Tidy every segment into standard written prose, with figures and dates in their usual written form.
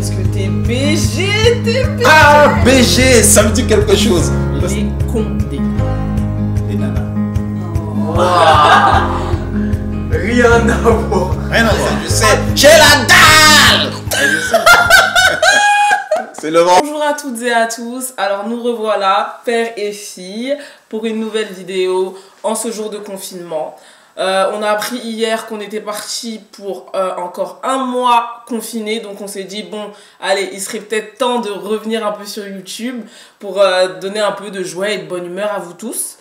qu'est-ce que t'es BG, t'es BG. Ah, BG, ça me dit quelque chose. Les condés. Les nanas. Rien à voir. Rien à voir, je sais. J'ai la dalle. C'est le vent. Bonjour à toutes et à tous, alors nous revoilà, père et fille, pour une nouvelle vidéo en ce jour de confinement. On a appris hier qu'on était parti pour encore un mois confiné, donc on s'est dit bon, allez, il serait peut-être temps de revenir un peu sur YouTube pour donner un peu de joie et de bonne humeur à vous tous.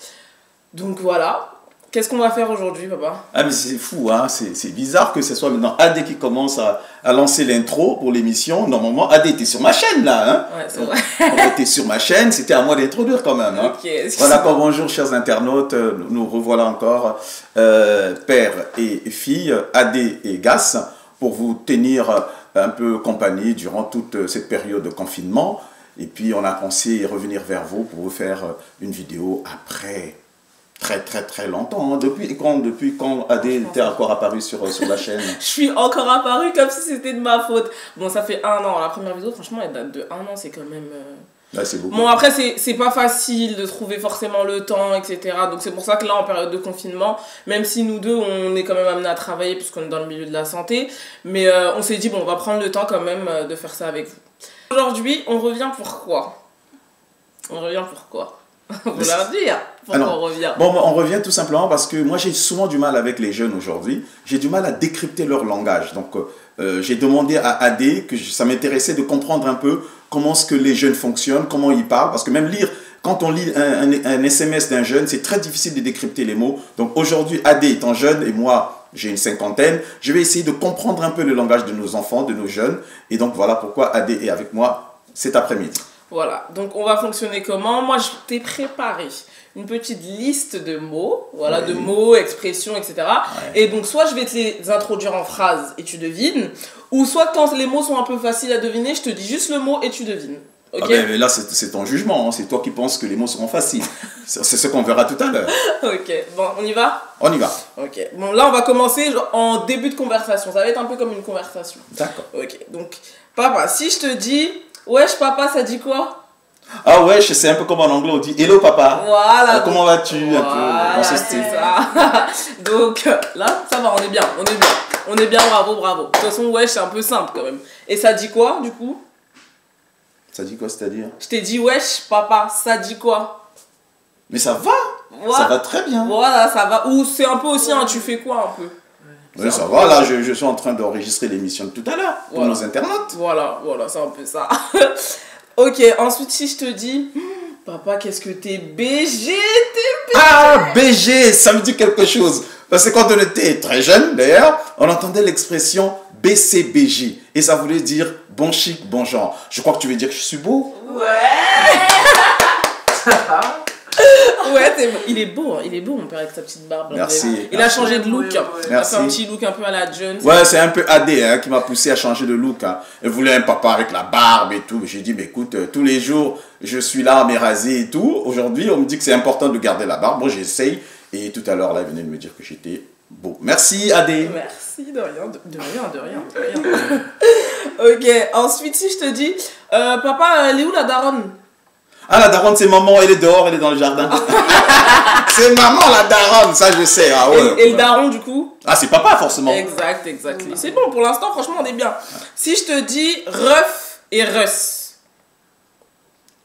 Donc voilà. Qu'est-ce qu'on va faire aujourd'hui, papa? Ah mais c'est fou, hein? C'est bizarre que ce soit maintenant AD qui commence à lancer l'intro pour l'émission. Normalement, AD était sur ma chaîne là. Hein? Ouais, c'est vrai. On était sur ma chaîne, c'était à moi d'introduire quand même. Hein? Okay, voilà, bonjour chers internautes, nous revoilà encore, père et fille, AD et Gas, pour vous tenir un peu compagnie durant toute cette période de confinement. Et puis on a pensé revenir vers vous pour vous faire une vidéo après très longtemps. Hein. Depuis quand AD était encore apparu sur la chaîne? Je suis encore apparu comme si c'était de ma faute. Bon, ça fait 1 an. La première vidéo, franchement, elle date de 1 an. C'est quand même... Ouais, c'est beaucoup. Bon, après, c'est pas facile de trouver forcément le temps, etc. Donc, c'est pour ça que là, en période de confinement, même si nous deux, on est quand même amenés à travailler puisqu'on est dans le milieu de la santé, mais on s'est dit, bon, on va prendre le temps quand même de faire ça avec vous. Aujourd'hui, on revient pour quoi? On revient pour quoi? Vous leur dire pourquoi on revient. Bon, on revient tout simplement parce que moi j'ai souvent du mal avec les jeunes aujourd'hui. J'ai du mal à décrypter leur langage. Donc j'ai demandé à AD que ça m'intéressait de comprendre un peu comment est-ce que les jeunes fonctionnent, comment ils parlent. Parce que même quand on lit un SMS d'un jeune, c'est très difficile de décrypter les mots. Donc aujourd'hui, AD étant jeune et moi j'ai une cinquantaine, je vais essayer de comprendre un peu le langage de nos enfants, de nos jeunes. Et donc voilà pourquoi AD est avec moi cet après-midi. Voilà, donc on va fonctionner comment? Moi, je t'ai préparé une petite liste de mots, voilà, de mots, expressions, etc. Ouais. Et donc, soit je vais te les introduire en phrases et tu devines, ou soit quand les mots sont un peu faciles à deviner, je te dis juste le mot et tu devines. Okay? Ah ben, mais là, c'est ton jugement, hein. C'est toi qui penses que les mots seront faciles. C'est ce qu'on verra tout à l'heure. Ok, bon, on y va? On y va. Ok, bon, là, on va commencer en début de conversation. Ça va être un peu comme une conversation. D'accord. Ok, donc, papa, si je te dis... Wesh papa, ça dit quoi? Ah wesh, c'est un peu comme en anglais on dit hello papa. Voilà. Comment vas-tu? Voilà, c'est ça. Donc là, ça va, on est bien. On est bien, bravo. De toute façon, wesh, c'est un peu simple quand même. Et ça dit quoi du coup? Ça dit quoi, c'est-à-dire? Je t'ai dit wesh papa, ça dit quoi? Mais ça va. Voilà. Ça va très bien. Voilà, ça va. Ou c'est un peu aussi un tu fais quoi un peu? Oui, ça va, là, je suis en train d'enregistrer l'émission de tout à l'heure pour nos internautes. Voilà, c'est un peu ça. Ok, ensuite, si je te dis, papa, qu'est-ce que t'es BG, Ah, BG, ça me dit quelque chose. Parce que quand on était très jeune, d'ailleurs, on entendait l'expression BCBJ. Et ça voulait dire bon chic, bon genre. Je crois que tu veux dire que je suis beau. Ouais. Ouais, il est beau, mon père, avec sa petite barbe. Merci. Il a changé de look. Il a fait un petit look un peu à la Jones. Ouais, c'est un peu AD hein, qui m'a poussé à changer de look. Hein. Elle voulait un papa avec la barbe et tout. J'ai dit, mais écoute, tous les jours, je suis là à me raser et tout. Aujourd'hui, on me dit que c'est important de garder la barbe. Bon, j'essaye. Et tout à l'heure, là, il venait de me dire que j'étais beau. Merci, AD. Merci, de rien. Ok, ensuite, si je te dis, papa, elle est où la daronne? Ah, la daronne, c'est maman, elle est dehors, elle est dans le jardin. C'est maman, la daronne, ça je sais. Ah, ouais. Et le daron, du coup? Ah, c'est papa, forcément. Exact. C'est bon, pour l'instant, franchement, on est bien. Si je te dis ref et Russ.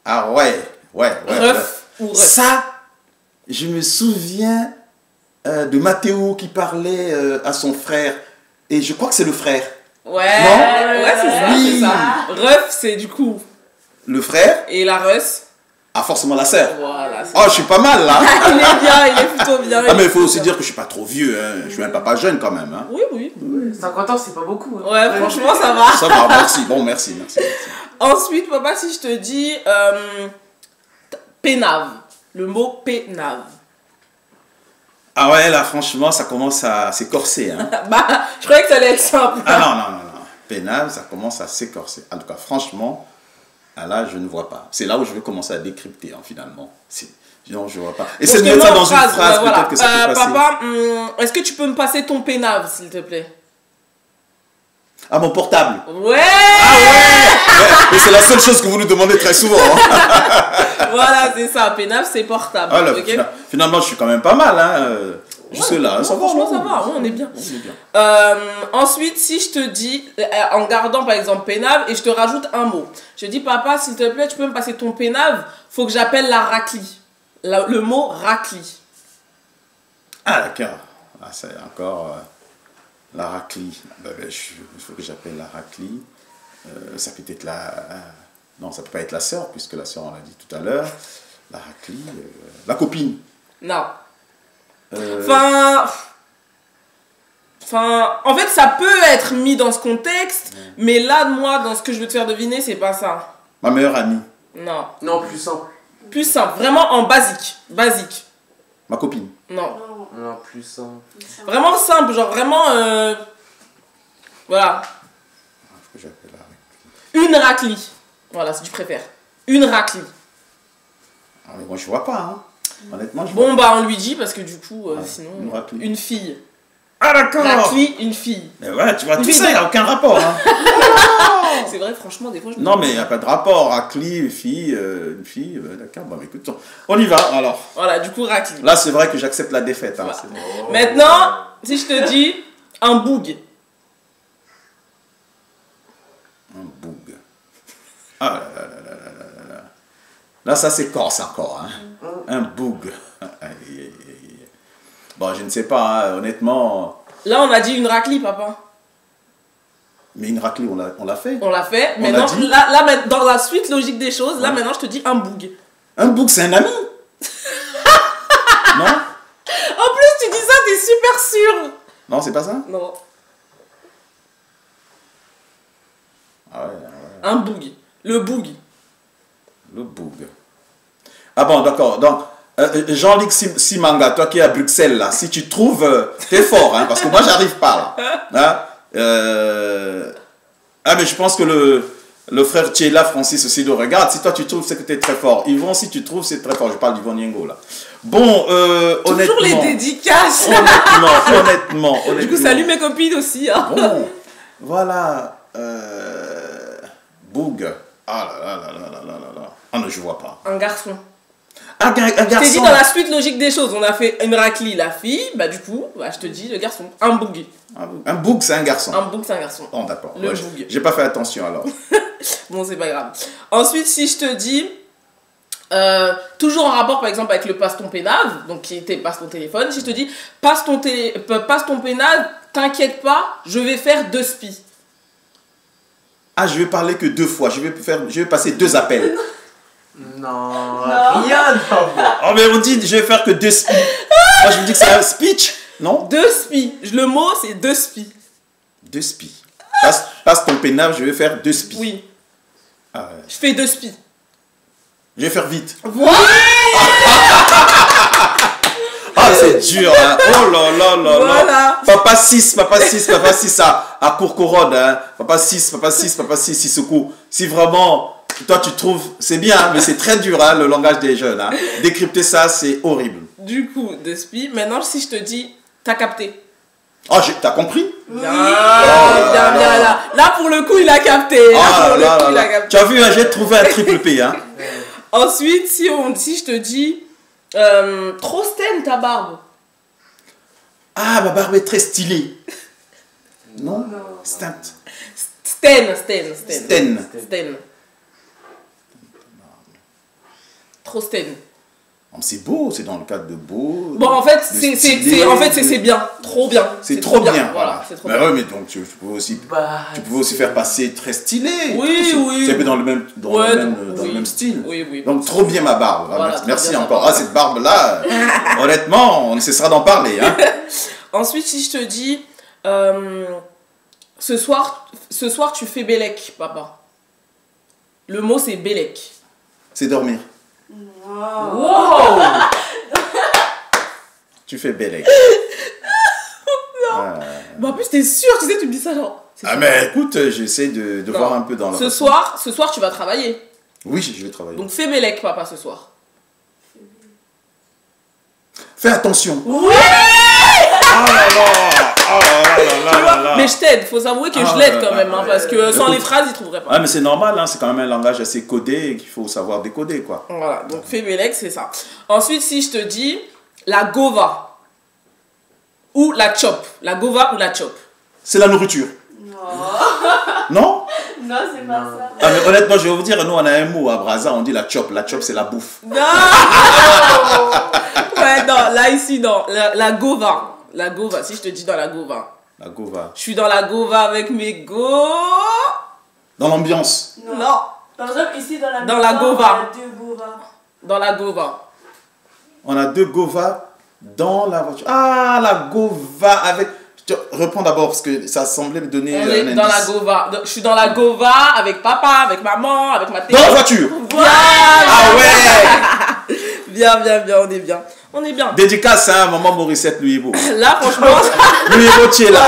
Ah, ouais. Ref ou Russ? Ça, je me souviens de Mathéo qui parlait à son frère. Et je crois que c'est le frère. Ouais, non? Ouais, c'est ça. Ref, c'est du coup... Le frère. Et la Russ? Ah, forcément la sœur. Voilà. Oh, je suis pas mal là. il est plutôt bien. Ah, mais il faut aussi dire que je suis pas trop vieux. Hein. Je suis un papa jeune quand même. Hein. Oui. 50 ans, c'est pas beaucoup. Hein. Ouais, franchement, ça va. Ça va, merci. Bon, merci. Ensuite, papa, si je te dis pénave. Le mot pénave. Ah ouais, là, franchement, ça commence à s'écorcer. Hein. Je croyais que ça allait être simple. Ah non. Pénave, ça commence à s'écorcer. En tout cas, franchement... Ah là, je ne vois pas. C'est là où je vais commencer à décrypter, hein, finalement. Non, je ne vois pas. Essaie de mettre ça dans une phrase, voilà. peut-être que ça peut passer. Papa, est-ce que tu peux me passer ton pénave, s'il te plaît? Ah, mon portable. Ouais. Ah ouais. Mais c'est la seule chose que vous nous demandez très souvent. Hein. Voilà, c'est ça. Pénave, c'est portable. Ah, là, Okay. Finalement, je suis quand même pas mal. Hein. Jusque-là, ouais, ça va. Franchement, ça va. Ouais, on est bien. Ensuite, si je te dis, en gardant par exemple pénave, et je te rajoute un mot. Je dis, papa, s'il te plaît, tu peux me passer ton pénave? Faut que j'appelle la raclie. Le mot raclie. Ah, d'accord. Ah, c'est encore la raclie. Il faut que j'appelle la raclie. Ça peut être la... non, ça peut pas être la sœur, puisque la sœur, on l'a dit tout à l'heure. La raclie. La copine. Non. Enfin, en fait, ça peut être mis dans ce contexte, mais là, moi, dans ce que je veux te faire deviner, c'est pas ça. Ma meilleure amie. Non. Non, plus simple. Plus simple, vraiment en basique. Basique. Ma copine. Non. Non, plus simple. Vraiment simple, genre vraiment... voilà. Faut que j'appelle la raclie. Une raclie. Voilà, si tu préfères. Une raclie. Ah, mais moi, je vois pas. Hein. Honnêtement, je Bon, bah, on lui dit, parce que du coup, sinon... Une fille. Ah, d'accord. Raclie, une fille. Mais voilà, tu vois, Une tout fille ça, il n'y a aucun rapport. Hein. C'est vrai, franchement, des fois, je me Non, dis- mais il n'y a pas de rapport. Raclie, une fille, d'accord. Bon, écoute, on y va, alors. Voilà, du coup, raclie. Là, c'est vrai que j'accepte la défaite. Hein. Voilà. Maintenant, si je te dis un boug. Un boug. Ah là là là là là là là. Là, ça, c'est corse encore. Hein. Un boug. Bon, je ne sais pas, hein, honnêtement. Là, on a dit une raclie, papa. Mais une raclée, on l'a fait. On l'a fait. On Maintenant, l'a dit. là, dans la suite logique des choses, là, maintenant, je te dis un boug. Un boug, c'est un ami. Non? En plus, tu dis ça, t'es super sûr. Non, c'est pas ça? Non. Ah ouais. Un boug. Le boug. Le boug. Ah bon, d'accord. Donc, Jean-Luc Simanga, toi qui es à Bruxelles, là, si tu trouves, t'es fort, hein, parce que moi, j'arrive pas, là. Hein? Ah, mais je pense que le frère Tchéla, Francis aussi, le regarde. Si toi, tu trouves, c'est que t'es très fort. Yvon, si tu trouves, c'est très fort. Je parle d'Yvon Niengo, là. Bon, honnêtement... Toujours les dédicaces. Honnêtement. Du coup, salut mes copines aussi. Hein. Bon, voilà. Boug. Ah là là là là là là là. Ah non, je vois pas. Un garçon. Un Je t'ai dit garçon. dans la suite logique des choses, on a fait une raclie, la fille, bah du coup, bah, je te dis le garçon. Un boug. Un boug, c'est un garçon. Un boug, c'est un garçon. Oh, d'accord. Le Ouais, boug. j'ai pas fait attention alors. Bon, c'est pas grave. Ensuite, si je te dis, toujours en rapport par exemple avec le passe ton pénave, donc qui était passe ton téléphone, si je te dis passe ton pénave, t'inquiète pas, je vais faire 2 spies. Ah, je vais parler que 2 fois. Je vais passer 2 appels. Non, rien d'avoir. Oh, mais on dit je vais faire que 2 spies. Moi, je me dis que c'est un speech, non? 2 spies. Le mot, c'est 2 spies. 2 spies. Passe ton pénave, je vais faire 2 spies. Oui. Ah, ouais. Je fais 2 spies. Je vais faire vite. Voilà. Ah, c'est dur, hein. Oh là là là Voilà. là. Papa 6 à Courcouronne, hein. Papa 6, Sissoko. Si vraiment, toi tu trouves, c'est bien, mais c'est très dur, hein, le langage des jeunes, hein. Décrypter ça, c'est horrible. Du coup, 2 spies. Maintenant, si je te dis, t'as capté. Oh, t'as compris? Bien, là. Là, pour le coup, il a capté. Ah Là, pour le coup, il a capté. Tu as vu, hein, j'ai trouvé un triple P, hein. Ensuite, si je te dis, trop Sten ta barbe. Ah, ma barbe est très stylée. Non? Sten. Trop Sten. Oh, c'est beau, c'est dans le cadre de beau. Bon, en fait, de c'est stylé, bien. Trop bien. C'est trop bien, Voilà, c'est trop mais bien. ouais, mais donc tu pouvais aussi faire passer très stylé. Oui. C'est un peu dans le même, dans le même style. Oui. Donc trop bien ma barbe. Voilà, merci bien encore. ma Ah, cette barbe-là, honnêtement, on ne cessera d'en parler. Hein. Ensuite, si je te dis, ce soir, tu fais Bélec, papa. Le mot, c'est Bélec. C'est dormir. Wow. Tu fais Bélec. Mais en plus, t'es sûr, tu sais, tu me dis ça genre. Ah, mais écoute, j'essaie de voir un peu dans la... Ce soir, tu vas travailler. Oui, je vais travailler. Donc fais Bélec, papa, ce soir. Fais attention. Oui. Ah là là. Oh là là Tu vois, là là. mais je t'aide, faut s'avouer que je l'aide quand même, hein, parce que sans Écoute. les phrases, ils trouveraient pas. Ah, mais c'est normal, hein, c'est quand même un langage assez codé et qu'il faut savoir décoder, quoi. Voilà, donc Fébélec, c'est ça. Ensuite, si je te dis la gova ou la chop, la gova ou la chop. C'est la nourriture. Non. Non? Non, c'est pas ça. Ah, mais honnêtement, je vais vous dire, nous, on a un mot à Brazza, on dit la chop. La chop, c'est la bouffe. Non. Ouais, non, là, ici, non. La gova. La gova, si je te dis dans la gova. La gova. Je suis dans la gova avec mes go. Dans l'ambiance. Non. Par exemple, ici dans la Dans la maison, gova. il y a 2 govas. Dans la gova. On a 2 govas dans la voiture. Ah, la gova avec... Je reprends d'abord parce que ça semblait me donner On un est dans la indice. gova. Je suis dans la gova avec papa, avec maman, avec ma tête. Dans la voiture. Voilà. Ah ouais. Bien, bien, bien, on est bien. On est bien. Dédicace à maman Morissette Louis-Beau. Là, franchement, Louis-Beau, tu es là.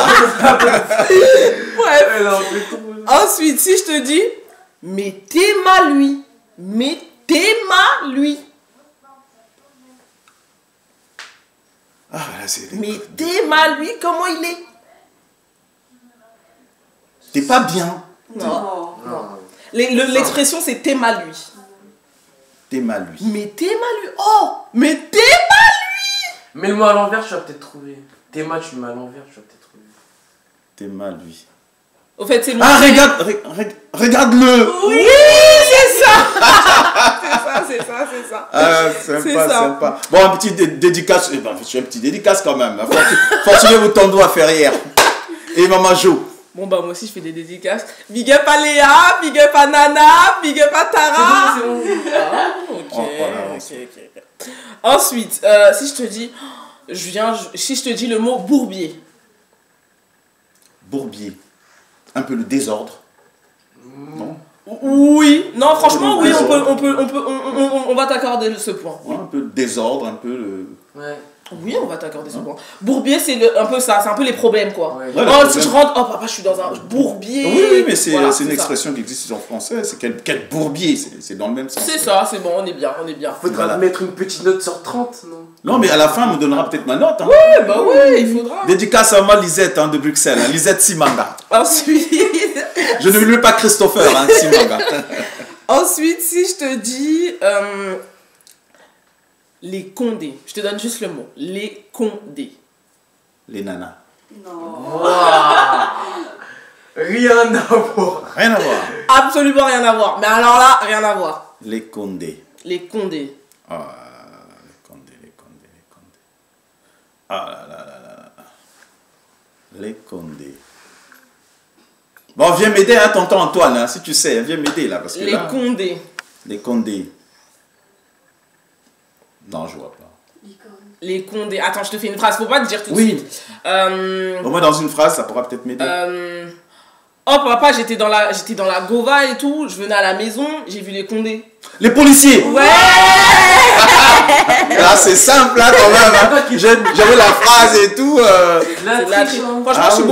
bref. Elle a fait tout. Ensuite, si je te dis, mettez-moi lui. Mettez-moi lui. Ah, là, c'est... Mettez-moi lui, comment il est? T'es pas bien. Non. Non. L'expression, c'est t'es-moi lui. T'es mal, lui. Mettez-moi lui. Oh, mettez-moi. Mets-le-moi à l'envers, tu vas peut-être trouver. Tes matchs, tu le mets à l'envers, tu vas peut-être trouver. T'es mal, lui. Au fait, c'est mon. Ah, regarde-le. Oui, c'est ça. C'est ça. Ah, C'est sympa, ça. sympa. Bon, un petit dédicace. Eh ben, je suis un petit dédicace quand même. Fortunez vous tendons à Ferrière. Et Maman Jo. Bon, bah, moi aussi, je fais des dédicaces. Big up à Léa, big up à Nana, big up à Tara. C'est bon. Ah, ok, Oh, voilà, ok. Ensuite, si je te dis, si je te dis le mot bourbier. Bourbier. Un peu le désordre. Non? Oui, non, franchement, oui, Désordre. on va t'accorder ce point. Ouais, un peu le désordre, un peu le... Ouais. Oui, on va t'accorder ce point. Bourbier, c'est un peu ça, c'est un peu les problèmes, quoi. Ouais. Ouais, Oh, le si je problème. rentre, oh papa, je suis dans un bourbier. Oui, mais c'est Voilà, c'est une ça. expression qui existe en français. C'est quel bourbier. C'est dans le même sens. C'est ça, c'est bon, on est bien, on est bien. Faudra Voilà. mettre une petite note sur 30, non? Non, mais à la fin, on me donnera peut-être ma note. Hein. Ouais, bah oui, il faudra. Dédicace à moi, Lisette de Bruxelles. Hein. Lisette Simanga. Ensuite, Je ne veux pas Christopher, hein, Simanga. ensuite, si je te dis les condés, je te donne juste le mot, les condés. Les nanas. Non. Rien à voir. Rien à voir. Absolument rien à voir. Mais alors là, rien à voir. Les condés. Les condés. Ah, les condés. Ah là là là là là. Les condés. Bon, viens m'aider, hein, tonton Antoine, hein, si tu sais, viens m'aider là, parce que Les là, condés. les condés. Non, je vois pas. Les condés. Attends, je te fais une phrase, faut pas te dire tout de Oui. suite. Au moins dans une phrase, ça pourra peut-être m'aider. Oh papa, j'étais dans la Gova et tout, je venais à la maison, j'ai vu les condés. Les policiers. Ouais. Là, c'est simple, là, quand même. Hein. J'avais la phrase et tout. La C'est de la triche, triche. hein. Franchement, Ah je suis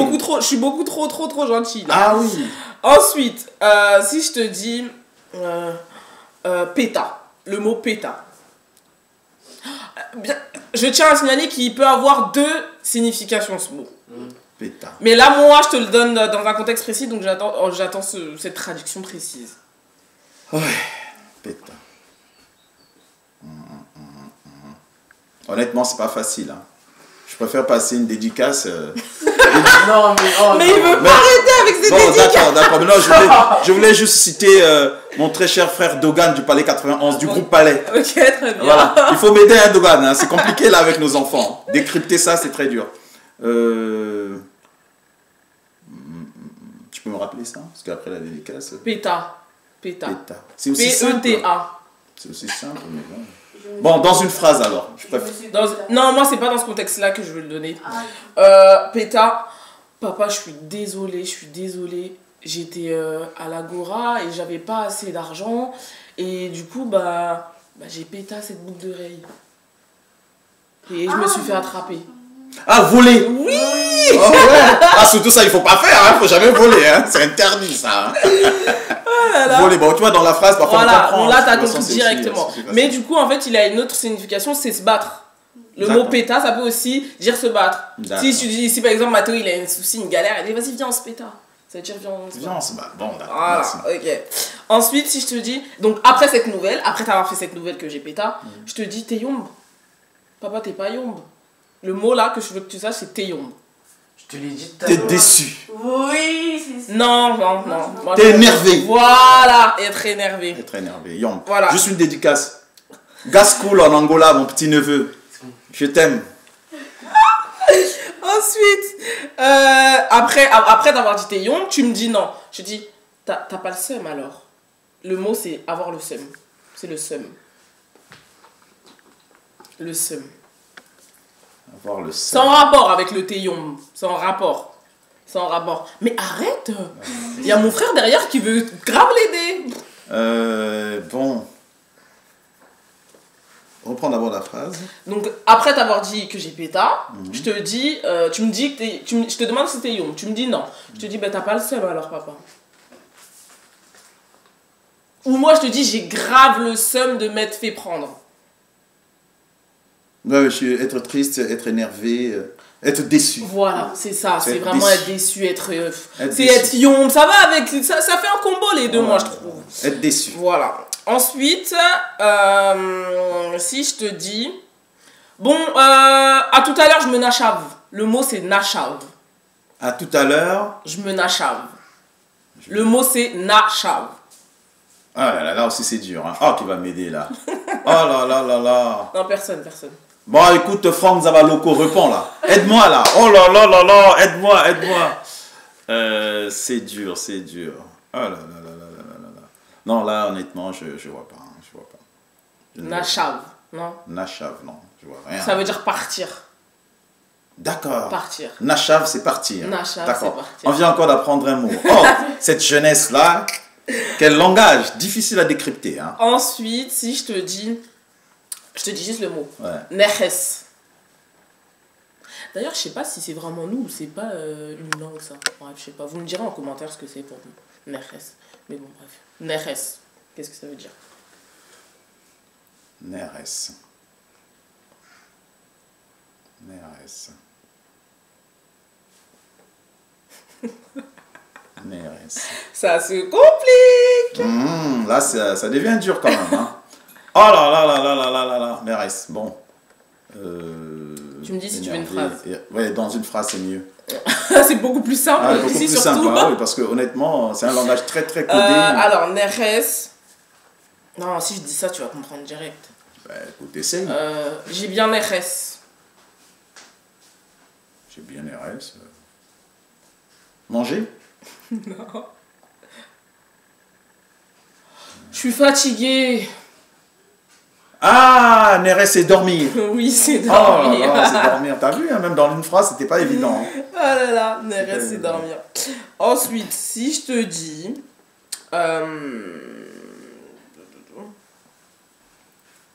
oui. beaucoup trop gentille. Là. Ah oui. Ensuite, si je te dis péta, le mot péta. Bien, je tiens à signaler qu'il peut avoir 2 significations ce mot. Pétard. Mais là, moi, je te le donne dans un contexte précis, donc j'attends cette traduction précise. Ouais, pétard. Honnêtement, c'est pas facile. Hein. Je préfère passer une dédicace. Non, mais oh, Mais non. il veut pas arrêter avec ses Bon, dédicaces. d'accord. Mais non, je voulais juste citer mon très cher frère Dogan du Palais 91, du groupe Palais. Ok, très bien. Voilà. Il faut m'aider, hein, Dogan. Hein. C'est compliqué là avec nos enfants. Décrypter ça, c'est très dur. Tu peux me rappeler ça? Parce qu'après la dédicace. Péta. Pétard. C'est aussi simple. P-E-T-A. C'est aussi simple, mais bon. Bon, dans une phrase alors. Je préfère. Non, moi, c'est pas dans ce contexte-là que je veux le donner. Péta, papa, je suis désolée. J'étais à l'Agora et j'avais pas assez d'argent. Et du coup, j'ai péta cette boucle d'oreille. Et je me suis fait attraper. Ah, voler! Oui! Oh, ouais. Ah, surtout ça, il faut pas faire, hein. Faut jamais voler, hein. C'est interdit ça. Hein. Voler, bon, tu vois, dans la phrase, parfois Voilà, on comprend. bon, là, t'as De toute façon, compris c'est aussi- directement. c'est facile. Mais du coup, en fait, il a une autre signification, c'est se battre. Le D'accord. mot péta, ça peut aussi dire se battre. D'accord. Si tu dis, si par exemple Mathéo il a un souci, une galère, elle dit vas-y viens on se péta. Ça veut dire viens on se bat. Viens, on se bat. Bon, d'accord. Voilà, Merci. ok. Ensuite, si je te dis, donc après cette nouvelle, après t'avoir fait cette nouvelle que j'ai péta, je te dis t'es yombe. Papa, t'es pas yombe. Le mot là que je veux que tu saches, c'est t'es yombe. Je te l'ai dit tout à T'es l'heure. déçu. Oui, c'est ça. Non. Moi, T'es je- énervé. Voilà, être énervé. Être énervé. Yom. Voilà. Juste une dédicace. Gaskoul en Angola, mon petit neveu. Je t'aime. Ensuite, après t'avoir dit t'es yombe, tu me dis non. Je dis, t'as pas le seum alors. Le mot c'est avoir le seum. C'est le seum. Le seum. Avoir le C'est en rapport avec le théium. C'est en rapport. C'est en rapport. Mais arrête. Il y a mon frère derrière qui veut grave l'aider. Bon. Reprends d'abord la phrase. Donc, après t'avoir dit que j'ai péta, je te dis, tu me dis que je te demande si t'es yom. Tu me dis non. Je te dis, ben t'as pas le seum alors, papa. Ou moi, je te dis, j'ai grave le seum de m'être fait prendre. Ouais, je suis être triste, être énervé, être déçu. Voilà, c'est ça. C'est C'est être vraiment déçu. être déçu, être. Être C'est déçu. être yom. Ça va avec. Ça fait un combo les deux, moi, je trouve. Être déçu. Voilà. Ensuite, si je te dis... Bon, à tout à l'heure, je me nachave. Le mot, c'est nachave. À tout à l'heure. Je me nachave. Le mot, c'est nachave. Ah là là, là aussi c'est dur. Hein. Oh, qui va m'aider là. Oh là là là là. Non, personne. Bon, écoute, Franck Zabaloko, réponds là. Aide-moi là. Oh là là là là. Aide-moi. C'est dur. Oh là là là là là. Non, là, honnêtement, je vois pas. Hein, je vois pas. Je ne vois Nachave. Non. pas. Nachav, non. Je vois rien. Ça veut dire partir. D'accord. Partir. Nachav, c'est partir. Nachav, D'accord. c'est partir. On vient encore d'apprendre un mot. Oh, cette jeunesse-là, quel langage difficile à décrypter. Hein. Ensuite, si je te dis juste le mot. Ouais. Neches. D'ailleurs, je sais pas si c'est vraiment nous ou c'est pas une langue ça. Bref, je sais pas. Vous me direz en commentaire ce que c'est pour vous. Neches. Mais bon, bref. Neches. Qu'est-ce que ça veut dire? Neres. Ça se complique. Là, ça devient dur quand même. Hein. Oh là là là là là là là là. Neres. Bon. Tu me dis si tu veux une énervé. phrase. Ouais, dans une phrase, c'est mieux. C'est beaucoup plus simple Ah, beaucoup ici plus surtout. simple. Ah oui, parce que honnêtement, c'est un langage très très codé. Alors, Neres. Non, si je dis ça, tu vas comprendre direct. Bah, écoute, essaye. J'ai bien Neres. J'ai bien Neres. Manger. Non. Je suis fatiguée. Ah, Neres, c'est dormir. Oui, c'est Oh là dormir. là, c'est dormir. T'as vu, hein, même dans une phrase, c'était pas évident. Hein. Oh là là, Neres, c'est dormir. Ensuite, si je te dis...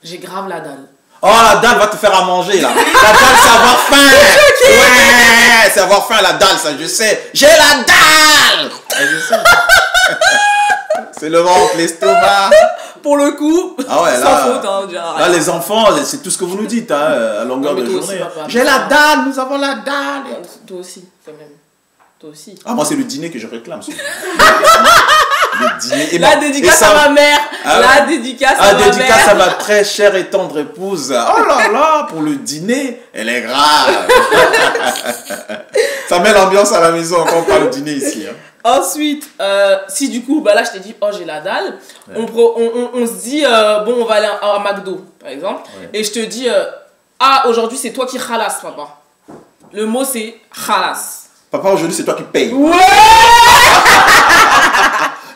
j'ai grave la dalle. Oh, la dalle va te faire à manger, là. La dalle, c'est avoir faim. Ouais, c'est avoir faim, la dalle, ça, je sais. J'ai la dalle. Ouais, je sais. C'est le ventre, l'estomac. Pour le coup, Ah ouais, sans là, faute, hein, déjà. là, les enfants, c'est tout ce que vous nous dites, hein, à longueur Non, mais de toi aussi, journée. papa. J'ai la dalle, nous avons la dalle. Toi aussi, quand même. Toi aussi. Ah, moi, c'est le dîner que je réclame. Le dîner. Et La ma- dédicace et ça- à ma mère. Ah La ouais. dédicace Ah, à ma dédicace à mère. ma très chère et tendre épouse. Oh là là, pour le dîner, elle est grave. Ça met l'ambiance à la maison quand on parle dîner ici. Hein. Ensuite, si du coup, bah là je t'ai dit, oh j'ai la dalle, Ouais. on se dit, bon on va aller à McDo, par exemple, Ouais. et je te dis, ah aujourd'hui c'est toi qui khalas, papa. Le mot c'est khalas. Papa, aujourd'hui, c'est toi qui payes. Ouais.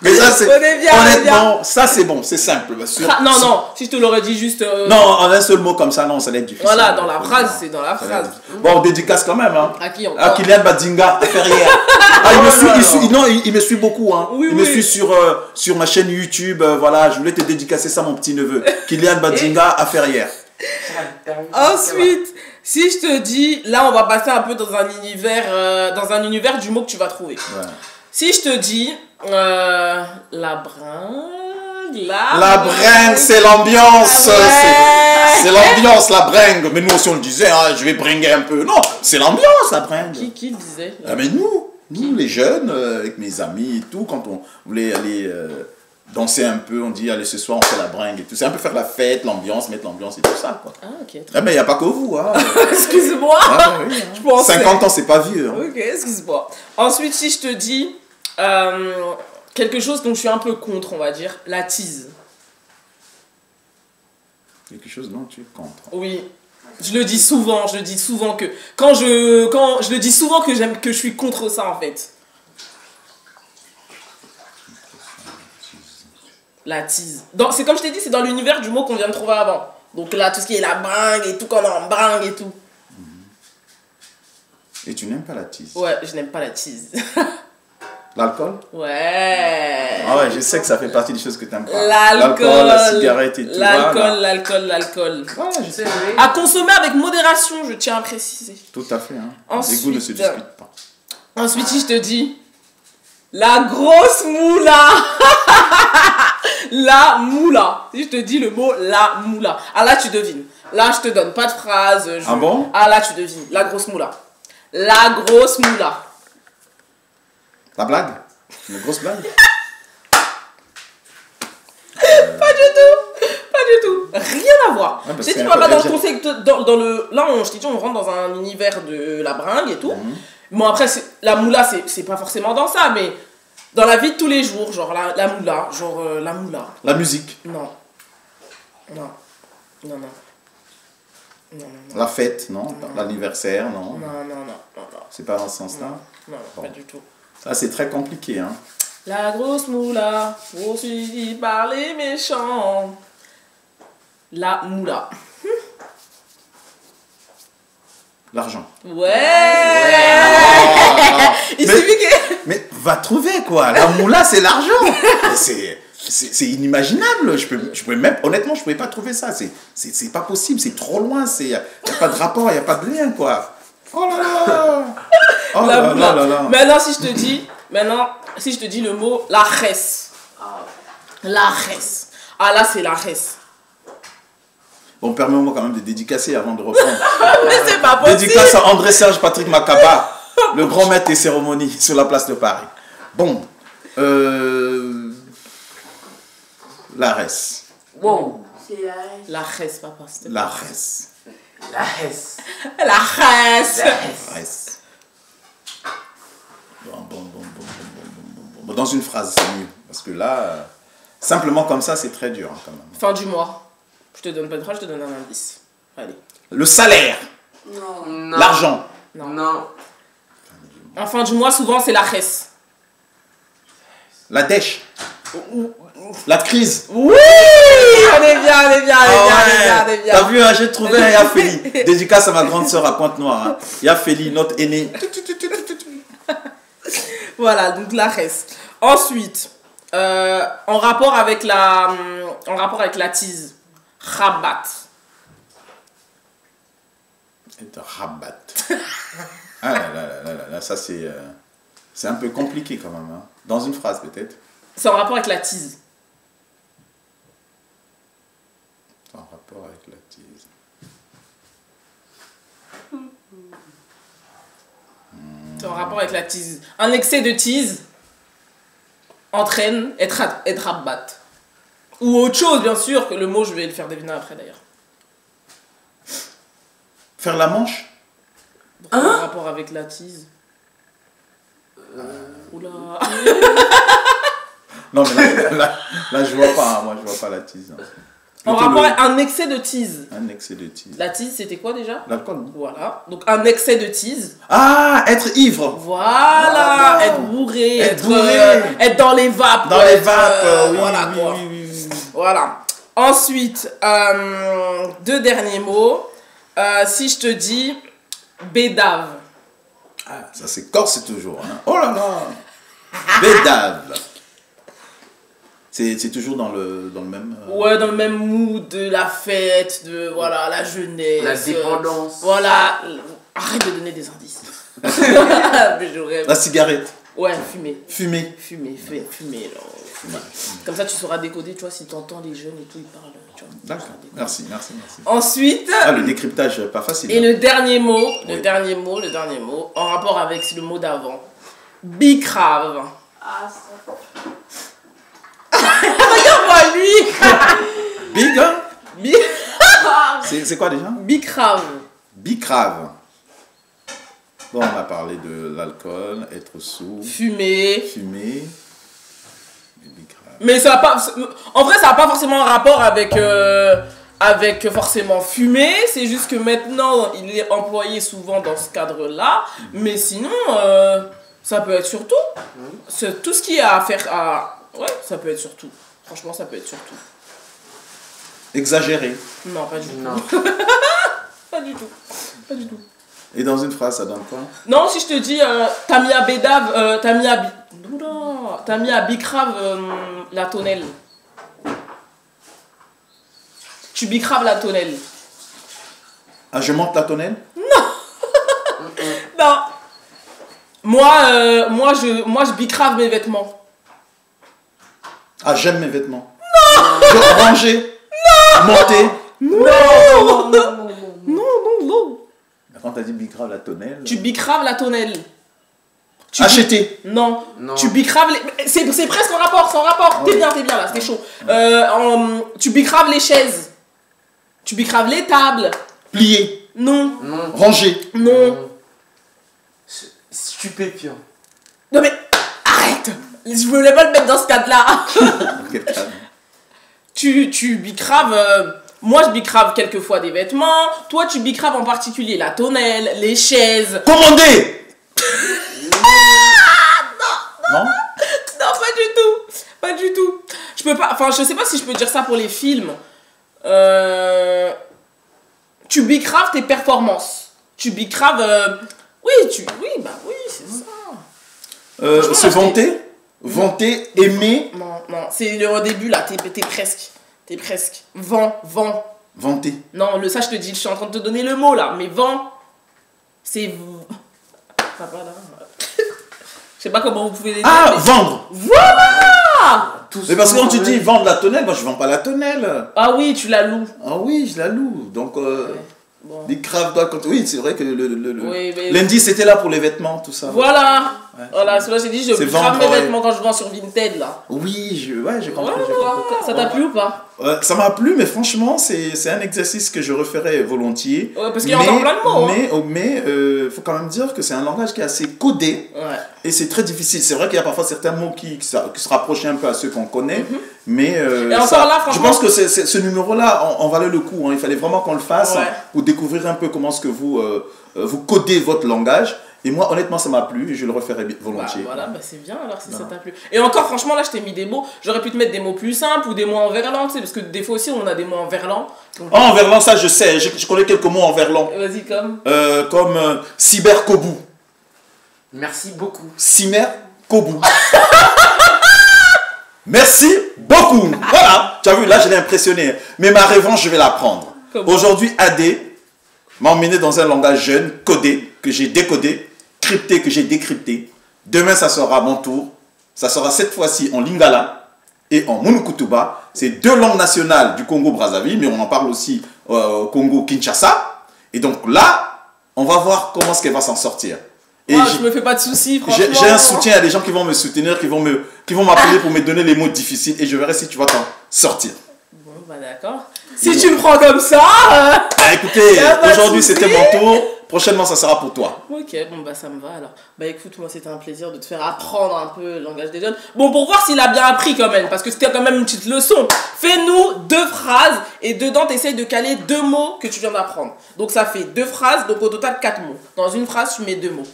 Mais ça, c'est. On est bien, on est bien. Honnêtement, ça, c'est bon, c'est simple. Bah, Non, si je te l'aurais dit juste... Non, en un seul mot comme ça, non, ça va être difficile. Voilà, dans la Faut- phrase, c'est dans la ça va être phrase. difficile. Bon, on dédicace quand même. Hein. À qui encore? À Kylian Badinga, Ferrière. Ah, il me suit beaucoup. Hein. Oui, il me oui. suit sur ma chaîne YouTube. Voilà, je voulais te dédicacer ça, mon petit neveu. Kylian Badinga à Ferrière. Ensuite, si je te dis, là on va passer un peu dans un univers du mot que tu vas trouver. Ouais. Si je te dis la bringue, La bringue, c'est l'ambiance. Ouais. C'est l'ambiance, la bringue. Mais nous aussi, on le disait, hein, je vais bringuer un peu. Non, c'est l'ambiance, la bringue. Qui le disait? Ah, mais nous, les jeunes, avec mes amis et tout, quand on voulait aller danser un peu, on dit, allez, ce soir, on fait la bringue et tout. C'est un peu faire la fête, l'ambiance, mettre l'ambiance et tout ça, quoi. Ah, ok. Ah, mais il n'y a pas que vous, hein. Excuse-moi. Ah, oui, hein. Je pensais. 50 ans, c'est pas vieux. Hein. Ok, excuse-moi. Ensuite, si je te dis quelque chose dont je suis un peu contre, on va dire, la tease. Quelque chose dont tu es contre. Oui. Je le dis souvent que quand je le dis souvent que je suis contre ça en fait. La tease. C'est comme je t'ai dit, c'est dans l'univers du mot qu'on vient de trouver avant. Donc là, tout ce qui est la bringue et tout, quand on est en bringue et tout. Et tu n'aimes pas la tease? Ouais, je n'aime pas la tease. L'alcool? Ouais. Ah ouais, je sais que ça fait partie des choses que tu n'aimes pas. L'alcool, la cigarette et tout. L'alcool. Voilà, je sais. À consommer avec modération, je tiens à préciser. Tout à fait. Hein. Ensuite, les goûts ne se discutent pas. Ensuite, si je te dis la grosse moula. La moula. Si je te dis le mot la moula. Ah là, tu devines. Là, je te donne pas de phrase. Ah bon? Ah là, tu devines. La grosse moula. La grosse moula. La blague? Une grosse blague? Pas du tout. Rien à voir. Ouais, je t'ai dit, on va pas dans le concept. Je t'ai dit, on rentre dans un univers de la bringue et tout. Bon, après, la moula, c'est pas forcément dans ça, mais dans la vie de tous les jours, genre la moula. La moula. La musique? Non. La fête, non? L'anniversaire, non? Non. C'est pas dans ce sens-là? Non, pas du tout. Ça, c'est très compliqué, hein? La grosse moula, poursuivie par les méchants. La moula. L'argent. Ouais. Il Mais- suffit que... Mais va trouver, quoi! La moula, c'est l'argent! C'est inimaginable! Je peux même, honnêtement, je ne pouvais pas trouver ça. C'est pas possible, c'est trop loin. Il n'y a pas de rapport, il n'y a pas de lien, quoi. Oh là là! Oh La là moula. là là là! Maintenant, si je te dis le mot la res. La res. Ah là, c'est la res. Bon, permets-moi quand même de dédicacer avant de reprendre. Mais c'est pas possible. Dédicace à André-Serge Patrick Macaba, le grand maître des cérémonies sur la place de Paris. Bon, la res. Wow. C'est la La res, papa. s'il te plaît. La res. La Hesse. La res. Res. Bon, dans une phrase, c'est mieux. Parce que là, simplement comme ça, c'est très dur, hein, quand même. Fin du mois. Je te donne pas de phrase, je te donne un indice. Allez. Le salaire, Non. Non. l'argent, Non. En fin du mois, souvent, c'est la res. la dèche, la crise. Oui, on est bien. T'as vu, hein, j'ai trouvé un Yafeli. Dédicace à ma grande sœur à Pointe-Noire. Hein. Yafeli, notre aînée. Voilà, donc la res. Ensuite, en rapport avec la tease, rabat. Et de rabat. Ah là, ça c'est un peu compliqué quand même. Hein. Dans une phrase peut-être. C'est en rapport avec la tease. En rapport avec la tease. C'est en rapport avec la tease. Un excès de tease entraîne être rabat. Ou autre chose, bien sûr, que le mot, je vais le faire deviner après d'ailleurs. Faire la manche. En rapport avec la tease. Oula. Non mais là je vois pas, hein, moi je vois pas la tease. Hein. En Plutôt rapport avec un excès de tease. un excès de tease. La tease, c'était quoi déjà? L'alcool. Non. Voilà. Donc un excès de tease. Ah, être ivre. Voilà. Ah, être bourré. Être bourré. Être dans les vapes. Dans les vapes, oui, Voilà oui, quoi. oui. Voilà. Ensuite, deux derniers mots. Si je te dis bédave. Ah, ça c'est corse toujours. Hein. Oh là là. Bédave. C'est toujours dans le même... Ouais, dans le même mood de la fête, de voilà, la jeunesse. La dépendance. Voilà. Arrête de donner des indices. Mais j'aurais- La cigarette. Ouais, fumer. Fumer. Fumer. Comme ça, tu sauras décoder, tu vois, si tu entends les jeunes et tout, ils parlent, tu vois. D'accord, merci. Ensuite... Ah, le décryptage, pas facile. Et hein. le dernier mot, Oui. le dernier mot, en rapport avec le mot d'avant. Bicrave. Ah, ça. Regarde-moi lui. Big, hein? Bi- C'est quoi déjà? Bicrave. Bicrave. Bon, on a parlé de l'alcool, être sous, Fumer. fumer. Et bicrave. Mais ça a pas... En vrai, ça n'a pas forcément un rapport avec forcément fumer. C'est juste que maintenant, il est employé souvent dans ce cadre-là. Mais sinon, ça peut être surtout. C'est tout ce qui a à faire à... Ouais, ça peut être surtout. Franchement, ça peut être surtout. Exagéré. Non, pas du tout. Non. Pas du tout. Pas du tout. Et dans une phrase, ça donne quoi? Non, si je te dis, t'as mis à Bédave, t'as mis à Bicrave la tonnelle. Tu bicraves la tonnelle. Ah, je monte la tonnelle? Non. Moi, je bicrave mes vêtements. Ah, j'aime mes vêtements. Non! Ranger. Monter. Non. Non. Non. Quand t'as dit bicrave la tonnelle. Tu bicraves la tonnelle. Acheter. Non. Non. Tu bicraves les... C'est presque en rapport, c'est en rapport. T'es bien là, c'était chaud. Tu bicraves les chaises. Tu bicraves les tables. Plier. Non. Non. Ranger. Non. Stupéfiant. Non mais arrête. Je voulais pas le mettre dans ce cadre-là. Quel calme. Tu bicraves... moi, je bicrave quelquefois des vêtements. Toi, tu bicraves en particulier la tonnelle, les chaises. Commander. Non? Non, pas du tout. Pas du tout. Je peux pas... Enfin, je sais pas si je peux dire ça pour les films. Tu bicraves tes performances. Tu bicraves... Oui, oui, c'est ça. Franchement, Se là, vanter. Vanter, aimer, Non, c'est au début, là. T'es presque. T'es presque. Vent. vanter. Non, ça, je te dis, je suis en train de te donner le mot, là. Mais vent, c'est... Ah, voilà. Je sais pas comment vous pouvez les dire. Ah, mais- vendre. Voilà. Mais parce que quand tu dis vendre la tonnelle, moi je vends pas la tonnelle. Ah oui, tu la loues. Ah oui, je la loue. Donc, Bon. bicrave, toi, quand... Oui, c'est vrai que Oui, mais- l'indice était là pour les vêtements, tout ça. Voilà. Ouais. Voilà, c'est moi j'ai dit, je C'est bicrave vendre, mes ouais. vêtements quand je vends sur Vinted, là. Oui, j'ai compris. Voilà. j'ai compris. Ça t'a plu ou pas? Ça m'a plu, mais franchement, c'est un exercice que je referais volontiers. Ouais, parce qu'il y a encore plein de mots, hein. Mais faut quand même dire que c'est un langage qui est assez codé Ouais. et c'est très difficile. C'est vrai qu'il y a parfois certains mots qui se rapprochent un peu à ceux qu'on connaît, mais Et encore là, je franchement- pense que ce numéro-là en valait le coup. Hein. Il fallait vraiment qu'on le fasse Ouais. pour découvrir un peu comment est-ce que vous codez votre langage. Et moi, honnêtement, ça m'a plu et je le referai volontiers. Voilà, c'est bien alors si ça t'a plu. Et encore, franchement, là, je t'ai mis des mots. J'aurais pu te mettre des mots plus simples ou des mots en verlan, tu sais, parce que des fois aussi, on a des mots en verlan. Donc, Ah, en verlan, ça je sais, je connais quelques mots en verlan. vas-y, comme. Comme cyberkobu. Merci beaucoup. Cyberkobu. Merci beaucoup. Voilà, tu as vu, là je l'ai impressionné. Mais ma revanche, je vais la prendre. Comment? Aujourd'hui, AD m'a emmené dans un langage jeune, codé, que j'ai décodé, crypté, que j'ai décrypté. Demain, ça sera mon tour. Ça sera cette fois-ci en lingala et en monokutuba. C'est deux langues nationales du Congo-Brazzaville, mais on en parle aussi au Congo-Kinshasa. Et donc là, on va voir comment est-ce qu'elle va s'en sortir. Et Moi, je me fais pas de soucis, franchement. j'ai un soutien, il y a des gens qui vont me soutenir, qui vont m'appeler pour me donner les mots difficiles et je verrai si tu vas t'en sortir. Bon, bah d'accord. Si tu me prends comme ça. Ah, écoutez, Y a pas de aujourd'hui souci. c'était mon tour, prochainement ça sera pour toi. Ok, bon bah ça me va alors. Bah écoute, moi c'était un plaisir de te faire apprendre un peu le langage des jeunes. Bon, pour voir s'il a bien appris quand même, parce que c'était quand même une petite leçon. Fais-nous 2 phrases et dedans t'essayes de caler 2 mots que tu viens d'apprendre. Donc ça fait 2 phrases, donc au total 4 mots. Dans une phrase, tu mets 2 mots.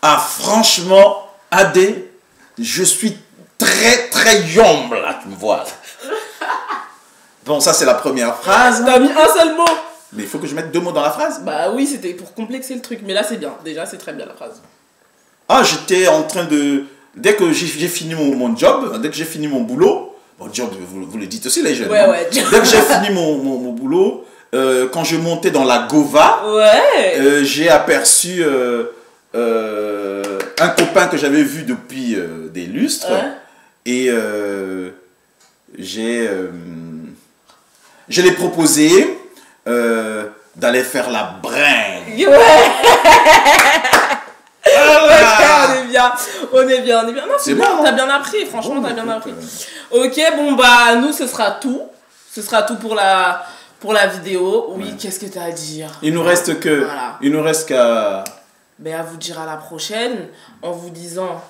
Ah franchement, Adé, je suis très yombe là, tu me vois. Bon, ça c'est la première phrase. T'as mis un seul mot. Mais il faut que je mette 2 mots dans la phrase. Bah oui, c'était pour complexer le truc, mais là c'est bien. Déjà, c'est très bien la phrase. Ah, j'étais en train de... Dès que j'ai fini mon job, dès que j'ai fini mon boulot, bon, job, vous le dites aussi les jeunes. Ouais, hein. ouais. Dès que j'ai fini mon boulot, quand je montais dans la Gova, Ouais. j'ai aperçu un copain que j'avais vu depuis des lustres. Ouais. Et je l'ai proposé d'aller faire la bringue. Ouais. On est bien, on est bien, on est bien. Non, c'est bien, bon, t'as bien appris, franchement, t'as bien écoute, appris. Ok, bon, bah, nous, ce sera tout. Ce sera tout pour la vidéo. Oui, qu'est-ce que t'as à dire? Il nous reste que, Voilà. il nous reste qu'à... Ben, à vous dire à la prochaine en vous disant,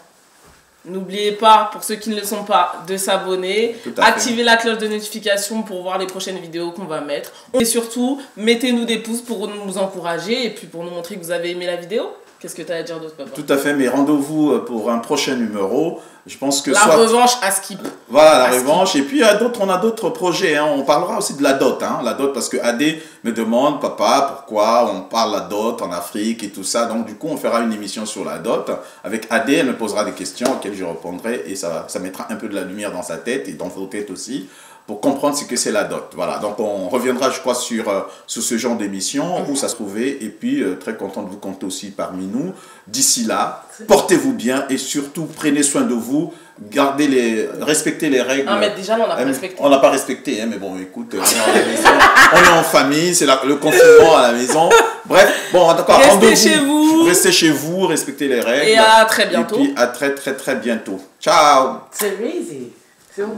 n'oubliez pas, pour ceux qui ne le sont pas, de s'abonner, Tout à fait. activez la cloche de notification pour voir les prochaines vidéos qu'on va mettre. Et surtout, mettez-nous des pouces pour nous encourager et puis pour nous montrer que vous avez aimé la vidéo. Qu'est-ce que tu as à dire d'autre, papa? Tout à fait, mais rendez-vous pour un prochain numéro. Je pense que La soit... revanche à Skip. Voilà, la À revanche. Et puis, on a d'autres projets. Hein. On parlera aussi de la dot. Hein. La dot, parce que AD me demande, papa, pourquoi on parle la dot en Afrique et tout ça. Donc, du coup, on fera une émission sur la dot. Avec AD, elle me posera des questions auxquelles je répondrai. Et ça mettra un peu de la lumière dans sa tête et dans vos têtes aussi, pour comprendre ce que c'est la dot. Voilà, donc on reviendra, je crois, sur ce genre d'émission où ça se trouvait. Et puis, très content de vous compter aussi parmi nous. D'ici là, portez-vous bien et surtout, prenez soin de vous. Respectez les règles. Ah, mais déjà, on n'a pas respecté. On n'a pas respecté, hein, mais bon, écoute, on est à la maison, on est en famille, c'est le confinement à la maison. Bref, bon, d'accord, Restez chez vous. Restez chez vous, respectez les règles. Et à très bientôt. Et puis, à très, très, très bientôt. Ciao! C'est easy. C'est bon.